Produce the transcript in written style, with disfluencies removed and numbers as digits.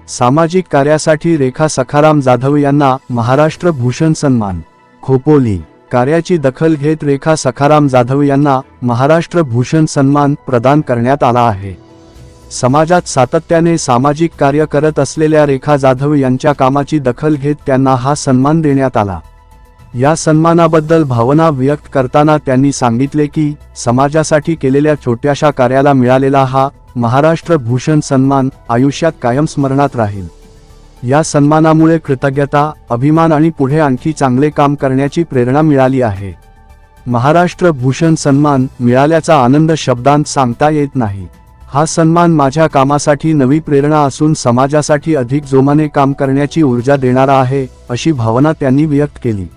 सामाजिक कार्यासाठी रेखा सखाराम जाधव यांना महाराष्ट्र भूषण सन्मान। खोपोली कार्याची दखल घेत रेखा सखाराम जाधव यांना महाराष्ट्र भूषण सन्मान प्रदान करण्यात आला आहे। समाजात सातत्याने सामाजिक कार्य करत असलेल्या रेखा जाधव यांच्या कामाची दखल घेत त्यांना हा सन्मान देण्यात आला। या सन्मानाबद्दल भावना व्यक्त करताना त्यांनी सांगितले की समाजासाठी केलेल्या छोट्याशा कार्याला मिळालेला हा महाराष्ट्र भूषण सन्मान आयुष्यात कायम स्मरणात राहील। या सन्मानामुळे कृतज्ञता, अभिमान आणि पुढे आणखी चांगले काम करण्याची प्रेरणा मिळाली आहे। महाराष्ट्र भूषण सन्मान मिळाल्याचा आनंद शब्दांत सांगता येत नाही। हा सन्मान माझ्या कामासाठी नवी प्रेरणा असून समाजासाठी अधिक जोमाने काम करण्याची ऊर्जा देणारा आहे, अशी भावना त्यांनी व्यक्त केली।